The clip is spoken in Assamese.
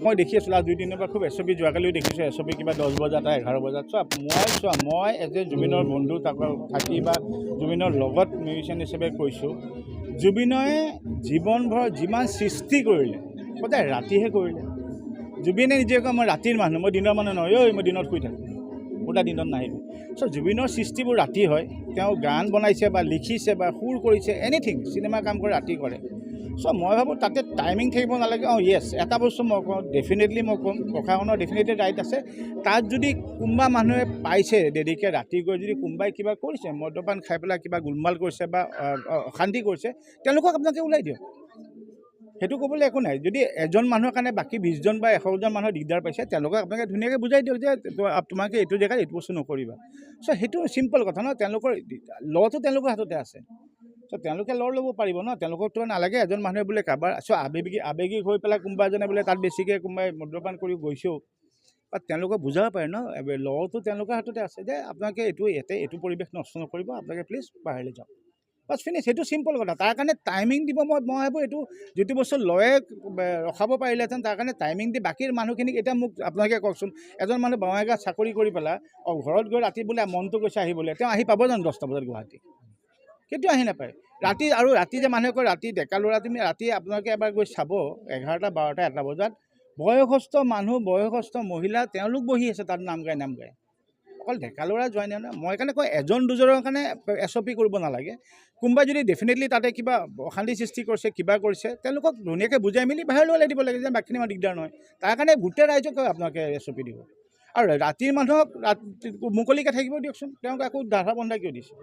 মই দেখি আছিলোঁ আৰু 2-3 দিনৰ পৰা খুব এছঅ'পি যোৱাকালিও দেখিছোঁ এছঅ'পি কিবা 10 বজাত 11 বজাত মই এজ এ জুবিনৰ বন্ধু থাকি বা জুবিনৰ লগত মিউজিচিয়ান হিচাপে কৈছোঁ জুবিনে জীৱনভৰ যিমান সৃষ্টি কৰিলে সদায় ৰাতিহে কৰিলে। জুবিনে নিজে কয় মই ৰাতিৰ মানুহ, মই দিনৰ মানুহ নহয়, মই দিনত শুই থাকোঁ, গোটা দিনত নাহিব। জুবিনৰ সৃষ্টিবোৰ ৰাতি হয়। তেওঁ গান বনাইছে বা লিখিছে বা সুৰ কৰিছে এনিথিং, চিনেমা কাম কৰে ৰাতি কৰে। মই ভাবোঁ তাতে টাইমিং থাকিব নালাগে। য়েছ, এটা বস্তু মই কওঁ, ডেফিনেটলি মই ক'ম প্ৰশাসনৰ ডেফিনেটলি ৰাইট আছে। তাত যদি কোনোবা মানুহে পাইছে দেৰিকৈ ৰাতি গৈ যদি কোনোবাই কিবা কৰিছে, মদ্যপান খাই পেলাই কিবা গোলমাল কৰিছে বা অশান্তি কৰিছে, তেওঁলোকক আপোনালোকে ওলাই দিয়ক, সেইটো ক'বলৈ একো নাই। যদি এজন মানুহৰ কাৰণে বাকী 20জন বা 100জন মানুহৰ দিগদাৰ পাইছে, তেওঁলোকক আপোনালোকে ধুনীয়াকৈ বুজাই দিয়ক যে তোমালোকে এইটো জেগাত এইটো বস্তু নকৰিবা। সেইটো চিম্পল কথা ন, তেওঁলোকৰ ল'টো তেওঁলোকৰ হাততে আছে। তেওঁলোকে ল'ব পাৰিব ন, তেওঁলোককতো নালাগে এজন মানুহে বোলে কাৰোবাৰ আৱেগিক হৈ পেলাই কোনোবা এজনে বোলে তাত বেছিকৈ কোনোবাই মদ্যপান কৰি গৈছেও, বা তেওঁলোকক বুজাব পাৰে ন, ল'টো তেওঁলোকৰ হাততে আছে যে আপোনালোকে এইটো পৰিৱেশ নষ্ট নকৰিব, আপোনালোকে প্লিজ বাহিৰলৈ যাওক, বাছ ফিনিছ। সেইটো চিম্পল কথা। তাৰ কাৰণে টাইমিং দিব মই ভাবোঁ এইটো যিটো বস্তু লয়ে ৰখাব পাৰিলেহেঁতেন, তাৰ কাৰণে টাইমিং দি বাকী মানুহখিনিক এতিয়া মোক আপোনালোকে কওকচোন, এজন মানুহ বঙাইগাঁৱত চাকৰি কৰি পেলাই ঘৰত গৈ ৰাতি বোলে মনটো গৈছে আহিবলৈ, তেওঁ আহি পাব জানো 10টা বজাত গুৱাহাটী? কেতিয়াও আহি নাপায়। ৰাতি যে মানুহে কয় ৰাতি ডেকা ল'ৰা, তুমি ৰাতি আপোনালোকে এবাৰ গৈ চাব 11টা 12টা 1টা বজাত বয়সস্থ মানুহ বয়সস্থ মহিলা তেওঁলোক বহি আছে তাত নাম গায়। অকল ডেকা ল'ৰা যোৱাই নাই নহয়। মই সেইকাৰণে কওঁ এজন দুজনৰ কাৰণে এছঅ'পি কৰিব নালাগে। কোনোবাই যদি ডেফিনেটলি তাতে কিবা অশান্তি সৃষ্টি কৰিছে কিবা কৰিছে, তেওঁলোকক ধুনীয়াকৈ বুজাই মেলি বাহিৰলৈ ওলাই দিব লাগে যে বাকীখিনি আমাৰ দিগদাৰ নহয়। তাৰ কাৰণে গোটেই ৰাইজক আপোনালোকে এছঅ'পি দিব। আৰু ৰাতিৰ মানুহক মুকলিকৈ থাকিব দিয়কচোন, তেওঁক আকৌ বাধা বন্ধা কিয় দিছে?